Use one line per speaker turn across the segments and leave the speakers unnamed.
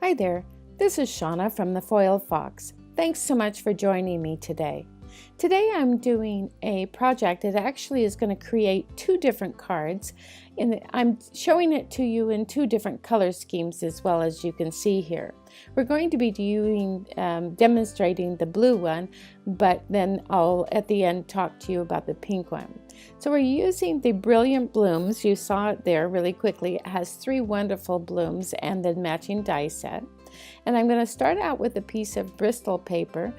Hi there, this is Shauna from the Foil Fox. Thanks so much for joining me today. Today I'm doing a project that actually is going to create two different cards. I'm showing it to you in two different color schemes as well, as you can see here. We're going to be demonstrating the blue one, but then I'll at the end talk to you about the pink one. So we're using the Brilliant Blooms. You saw it there really quickly. It has three wonderful blooms and the matching die set. And I'm going to start out with a piece of Bristol paper.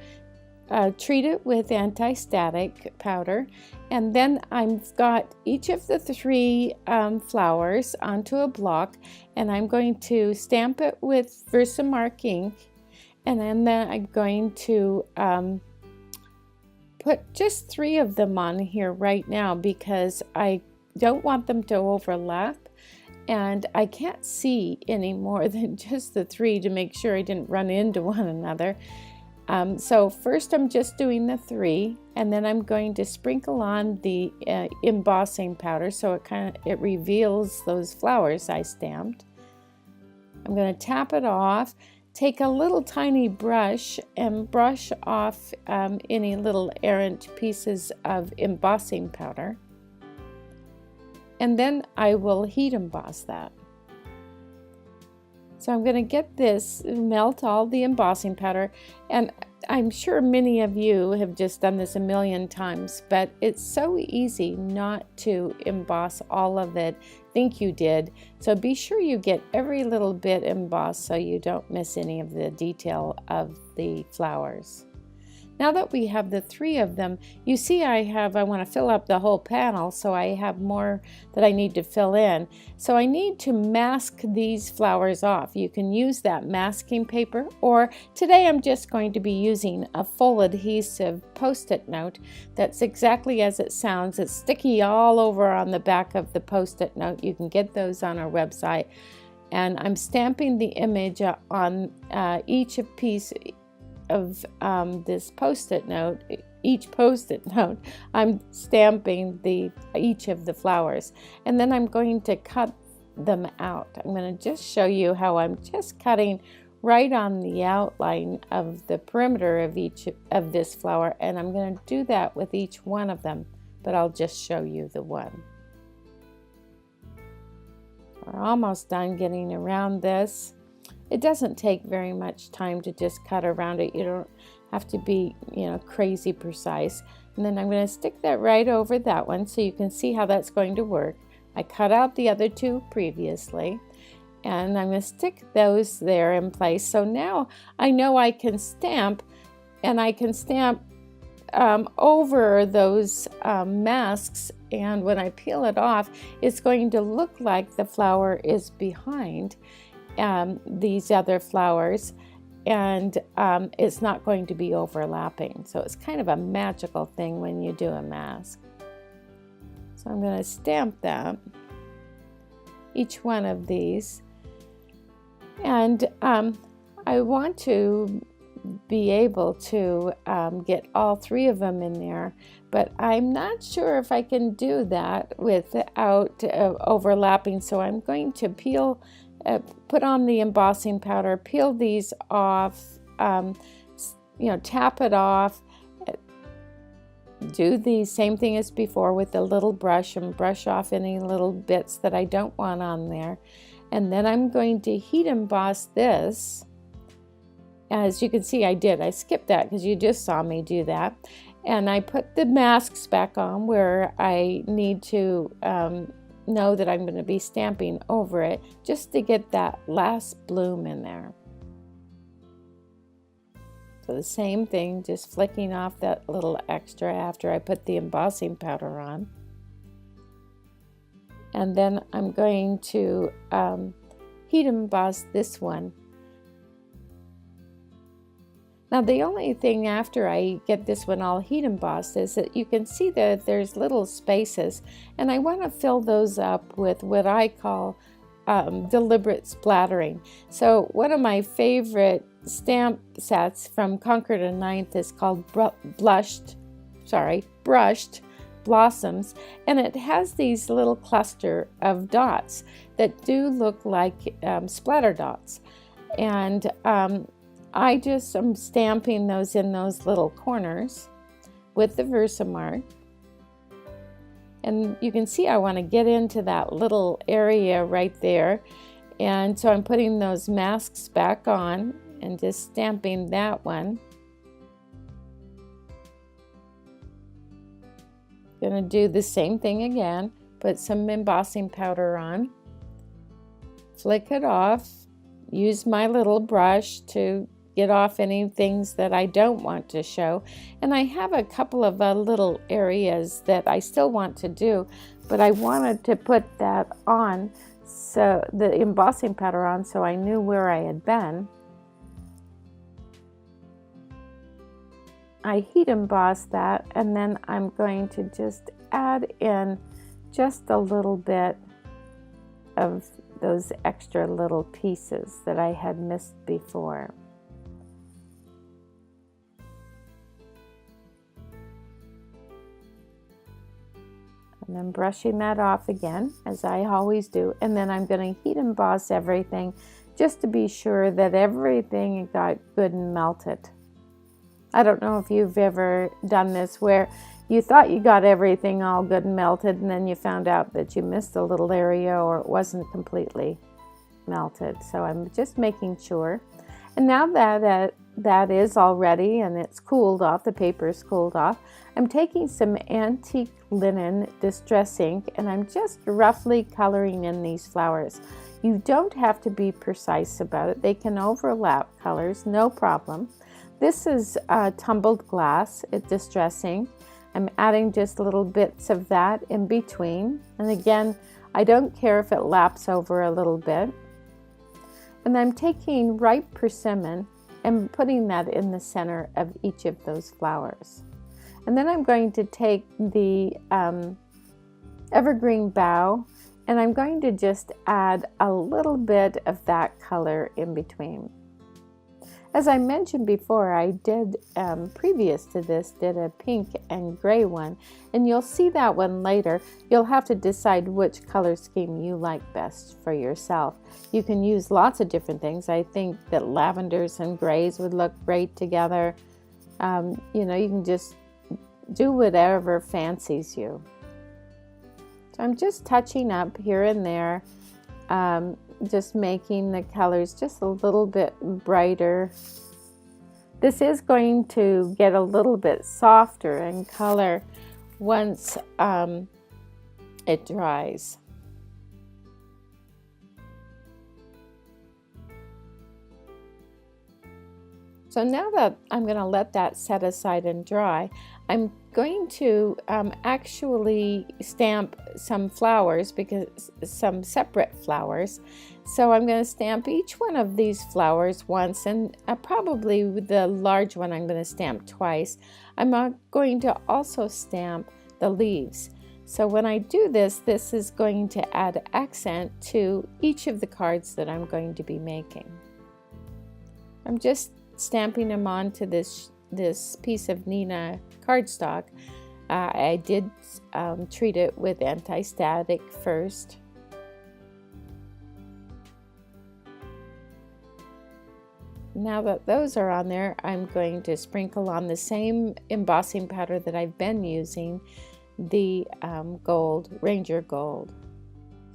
Treat it with anti-static powder, and then I've got each of the three flowers onto a block, and I'm going to stamp it with Versamark ink, and then I'm going to put just three of them on here right now because I don't want them to overlap, and I can't see any more than just the three to make sure I didn't run into one another. So first I'm just doing the three, and then I'm going to sprinkle on the embossing powder so it reveals those flowers I stamped. I'm going to tap it off, take a little tiny brush and brush off any little errant pieces of embossing powder, and then I will heat emboss that. So I'm going to get this, melt all the embossing powder, and I'm sure many of you have just done this a million times, but it's so easy not to emboss all of it. Think you did. So be sure you get every little bit embossed so you don't miss any of the detail of the flowers. Now that we have the three of them, you see I want to fill up the whole panel, so I have more that I need to fill in. So I need to mask these flowers off. You can use that masking paper, or today I'm just going to be using a full adhesive Post-it note that's exactly as it sounds. It's sticky all over on the back of the Post-it note. You can get those on our website. And I'm stamping the image on each piece of this Post-it note. Each Post-it note, I'm stamping each of the flowers, and then I'm going to cut them out. I'm going to just show you how I'm just cutting right on the outline of the perimeter of each of this flower, and I'm going to do that with each one of them, but I'll just show you the one. We're almost done getting around this. It doesn't take very much time to just cut around it. You don't have to be, crazy precise. And then I'm going to stick that right over that one so you can see how that's going to work. I cut out the other two previously, and I'm going to stick those there in place. So now I know I can stamp, and I can stamp over those masks, and when I peel it off, it's going to look like the flower is behind these other flowers, and it's not going to be overlapping. So it's kind of a magical thing when you do a mask. So I'm going to stamp that, each one of these, and I want to be able to get all three of them in there, but I'm not sure if I can do that without overlapping. So I'm going to put on the embossing powder, peel these off, tap it off, do the same thing as before with the little brush and brush off any little bits that I don't want on there. And then I'm going to heat emboss this. As you can see, I skipped that because you just saw me do that. And I put the masks back on where I need to know that I'm going to be stamping over it, just to get that last bloom in there. So the same thing, just flicking off that little extra after I put the embossing powder on. And then I'm going to heat emboss this one. Now the only thing after I get this one all heat embossed is that you can see that there's little spaces, and I want to fill those up with what I call deliberate splattering. So one of my favorite stamp sets from Concord and Ninth is called Brushed Blossoms, and it has these little cluster of dots that do look like splatter dots. And I just am stamping those in those little corners with the Versamark. And you can see I want to get into that little area right there. And so I'm putting those masks back on and just stamping that one. Gonna do the same thing again. Put some embossing powder on. Flick it off. Use my little brush to get off any things that I don't want to show. And I have a couple of little areas that I still want to do, but I wanted to put that on, so the embossing powder on, so I knew where I had been. I heat emboss that, and then I'm going to just add in just a little bit of those extra little pieces that I had missed before. And then brushing that off again, as I always do. And then I'm going to heat emboss everything just to be sure that everything got good and melted. I don't know if you've ever done this where you thought you got everything all good and melted, and then you found out that you missed a little area or it wasn't completely melted. So I'm just making sure. And now that that is all ready and it's cooled off, the paper is cooled off, I'm taking some antique linen distress ink and I'm just roughly coloring in these flowers. You don't have to be precise about it. They can overlap colors, no problem. This is tumbled glass, it's distress ink. I'm adding just little bits of that in between. And again, I don't care if it laps over a little bit. And I'm taking ripe persimmon and putting that in the center of each of those flowers. And then I'm going to take the evergreen bough and I'm going to just add a little bit of that color in between. As I mentioned before, I did, previous to this, did a pink and gray one, and you'll see that one later. You'll have to decide which color scheme you like best for yourself. You can use lots of different things. I think that lavenders and grays would look great together. You know, you can just do whatever fancies you. So I'm just touching up here and there. Just making the colors just a little bit brighter. This is going to get a little bit softer in color once it dries. So now that I'm going to let that set aside and dry, I'm going to actually stamp some flowers, because some separate flowers. So I'm going to stamp each one of these flowers once, and probably the large one I'm going to stamp twice. I'm going to also stamp the leaves. So when I do this, this is going to add accent to each of the cards that I'm going to be making. I'm just stamping them onto this piece of Nina cardstock. I did treat it with anti-static first. Now that those are on there, I'm going to sprinkle on the same embossing powder that I've been using, the gold, Ranger Gold.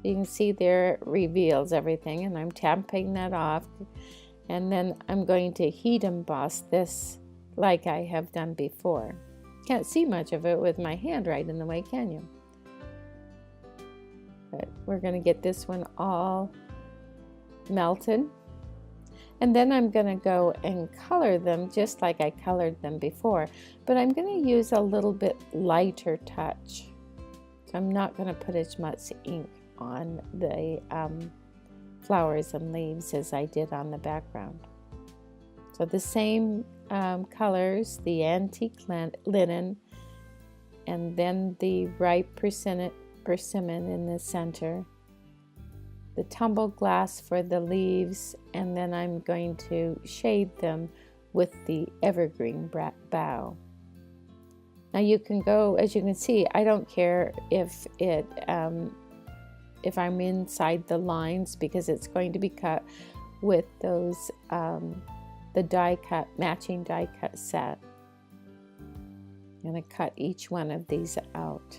You can see there it reveals everything, and I'm tapping that off. And then I'm going to heat emboss this like I have done before. Can't see much of it with my hand right in the way, can you? But we're going to get this one all melted. And then I'm going to go and color them just like I colored them before. But I'm going to use a little bit lighter touch. So I'm not going to put as much ink on the flowers and leaves as I did on the background. So the same colors, the antique linen, and then the ripe persimmon in the center, the tumbled glass for the leaves, and then I'm going to shade them with the evergreen bough. Now you can go, as you can see, I don't care if I'm inside the lines, because it's going to be cut with those the matching die cut set. I'm going to cut each one of these out.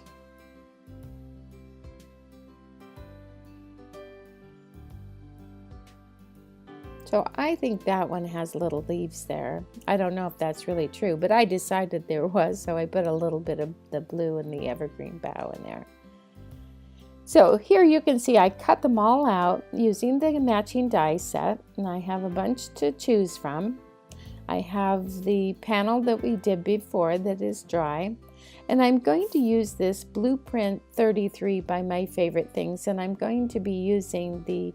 So I think that one has little leaves there. I don't know if that's really true, but I decided there was, so I put a little bit of the blue and the evergreen bough in there. So here you can see I cut them all out using the matching die set, and I have a bunch to choose from. I have the panel that we did before that is dry, and I'm going to use this Blueprint 33 by My Favorite Things, and I'm going to be using the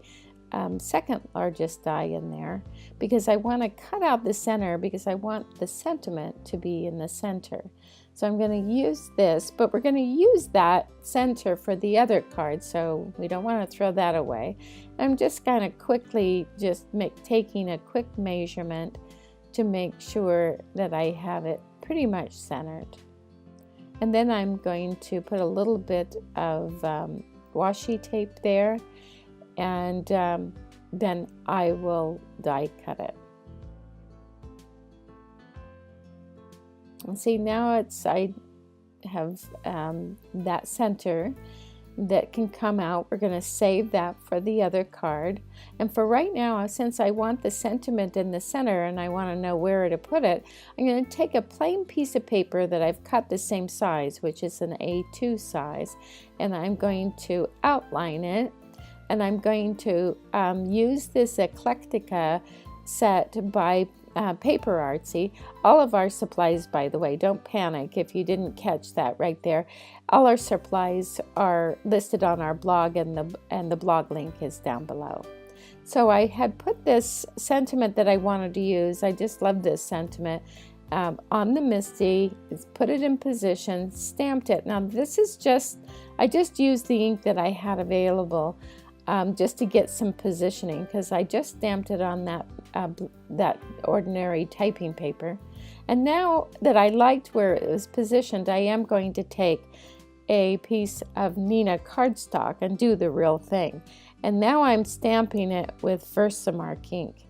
second largest die in there because I want to cut out the center because I want the sentiment to be in the center. So I'm going to use this, but we're going to use that center for the other card, so we don't want to throw that away. I'm just kind of quickly taking a quick measurement to make sure that I have it pretty much centered. And then I'm going to put a little bit of washi tape there, and then I will die cut it. And see, now I have that center that can come out. We're going to save that for the other card. And for right now, since I want the sentiment in the center and I want to know where to put it, I'm going to take a plain piece of paper that I've cut the same size, which is an A2 size, and I'm going to outline it. And I'm going to use this Eclectica set by Paper Artsy. All of our supplies, by the way, don't panic if you didn't catch that right there. All our supplies are listed on our blog, and the blog link is down below. So I had put this sentiment that I wanted to use. I just love this sentiment. On the Misty, put it in position, stamped it. Now this is I just used the ink that I had available. Just to get some positioning, because I just stamped it on that ordinary typing paper. And now that I liked where it was positioned, I am going to take a piece of Neenah cardstock and do the real thing. And now I'm stamping it with Versamark ink.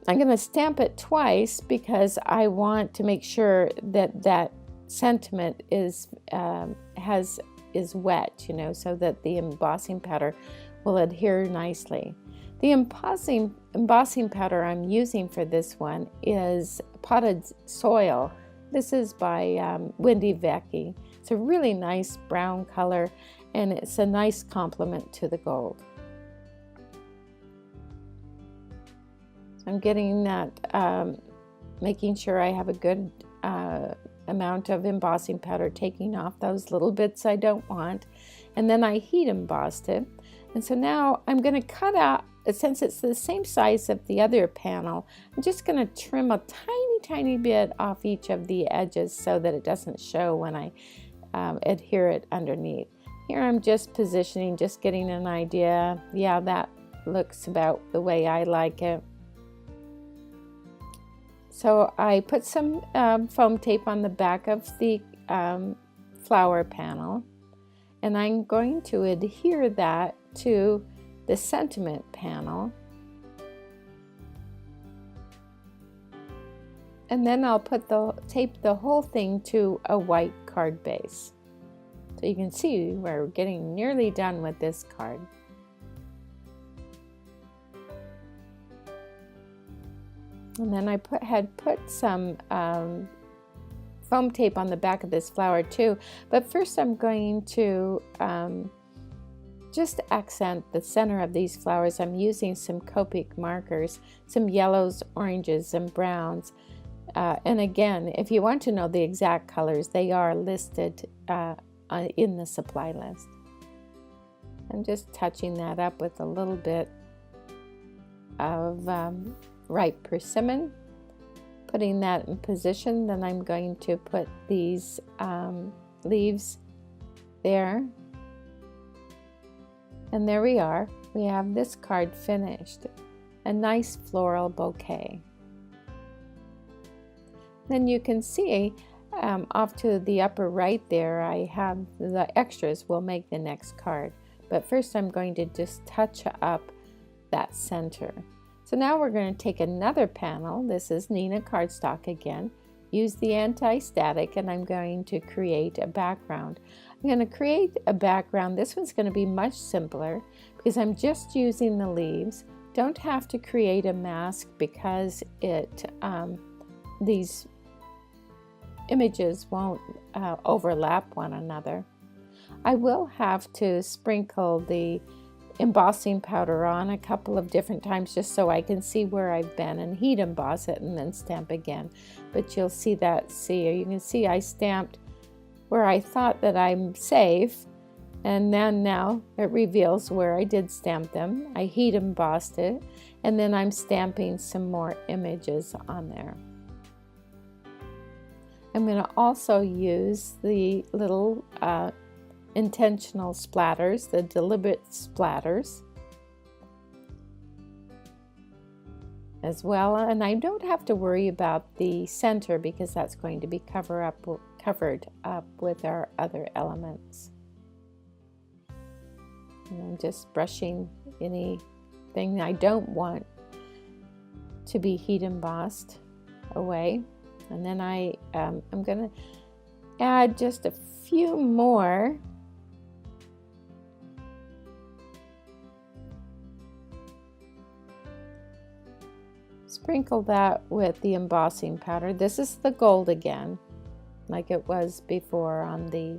I'm going to stamp it twice because I want to make sure that sentiment is wet, so that the embossing powder will adhere nicely. The embossing powder I'm using for this one is Potted Soil. This is by Wendy Vecchi. It's a really nice brown color, and it's a nice complement to the gold. I'm getting that, making sure I have a good amount of embossing powder, taking off those little bits I don't want, and then I heat embossed it. And so now I'm going to cut out, since it's the same size of the other panel, I'm just going to trim a tiny bit off each of the edges so that it doesn't show when I adhere it underneath. Here I'm just positioning, just getting an idea. Yeah, that looks about the way I like it. So I put some foam tape on the back of the flower panel, and I'm going to adhere that to the sentiment panel, and then I'll tape the whole thing to a white card base. So you can see we're getting nearly done with this card. And then I had put some foam tape on the back of this flower too, but first I'm going to just accent the center of these flowers. I'm using some Copic markers, some yellows, oranges, and browns. And again, if you want to know the exact colors, they are listed in the supply list. I'm just touching that up with a little bit of ripe persimmon, putting that in position. Then I'm going to put these leaves there. And there we are. We have this card finished. A nice floral bouquet. Then you can see off to the upper right there, I have the extras will make the next card. But first I'm going to just touch up that center. So now we're going to take another panel. This is Neenah cardstock again. Use the anti-static, and I'm going to create a background. I'm going to create a background. This one's going to be much simpler because I'm just using the leaves. Don't have to create a mask because these images won't overlap one another. I will have to sprinkle the embossing powder on a couple of different times just so I can see where I've been and heat emboss it and then stamp again. But you'll see that, you can see I stamped where I thought that I'm safe, and then now it reveals where I did stamp them. I heat embossed it, and then I'm stamping some more images on there. I'm going to also use the little intentional splatters, the deliberate splatters as well, and I don't have to worry about the center because that's going to be covered up with our other elements. And I'm just brushing anything I don't want to be heat embossed away, and then I'm going to add just a few more sprinkle that with the embossing powder. This is the gold again, like it was before on the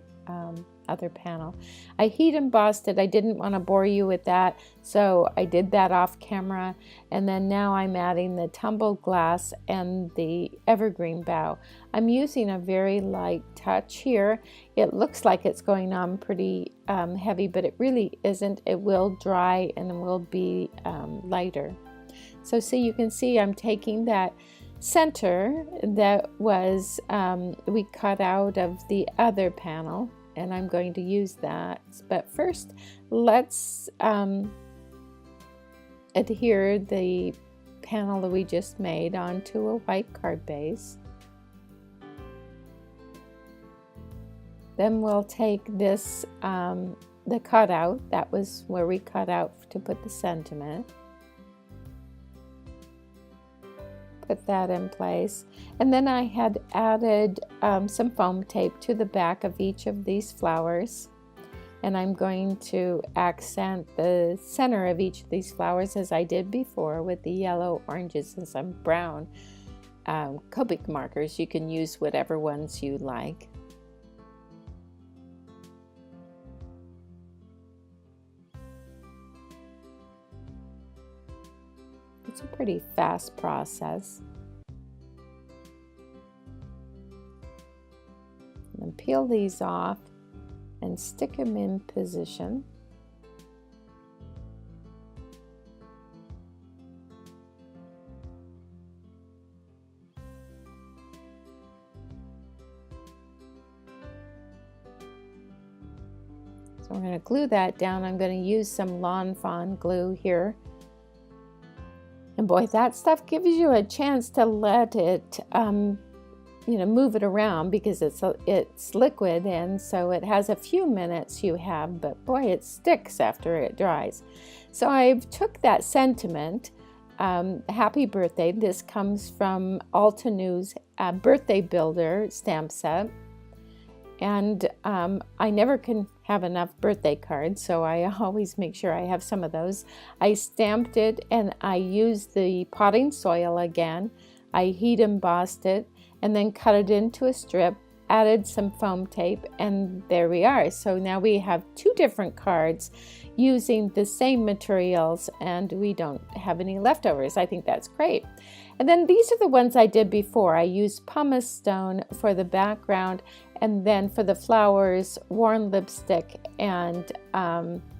other panel. I heat embossed it. I didn't want to bore you with that, so I did that off camera. And then now I'm adding the tumbled glass and the evergreen bough. I'm using a very light touch here. It looks like it's going on pretty heavy, but it really isn't. It will dry and will be lighter. So you can see I'm taking that center that was we cut out of the other panel, and I'm going to use that. But first, let's adhere the panel that we just made onto a white card base. Then we'll take this, the cutout, that was where we cut out to put the sentiment. Put that in place, and then I had added some foam tape to the back of each of these flowers, and I'm going to accent the center of each of these flowers as I did before with the yellow, oranges, and some brown Copic markers. You can use whatever ones you like. It's a pretty fast process. And then peel these off and stick them in position. So we're going to glue that down. I'm going to use some Lawn Fawn glue here. And boy, that stuff gives you a chance to let it, move it around because it's liquid, and so it has a few minutes you have, but boy, it sticks after it dries. So I've took that sentiment, Happy Birthday. This comes from Altenews Birthday Builder stamp set. And I never can have enough birthday cards, so I always make sure I have some of those. I stamped it, and I used the potting soil again. I heat embossed it and then cut it into a strip, added some foam tape, and there we are. So now we have two different cards using the same materials, and we don't have any leftovers. I think that's great. And then these are the ones I did before. I used pumice stone for the background, and then for the flowers, worn lipstick and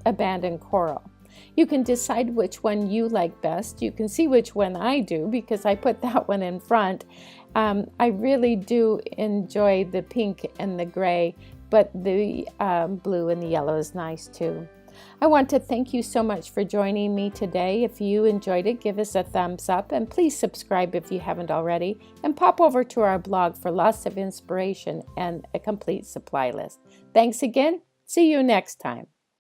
abandoned coral. You can decide which one you like best. You can see which one I do because I put that one in front. I really do enjoy the pink and the gray, but the blue and the yellow is nice too. I want to thank you so much for joining me today. If you enjoyed it, give us a thumbs up, and please subscribe if you haven't already, and pop over to our blog for lots of inspiration and a complete supply list. Thanks again. See you next time.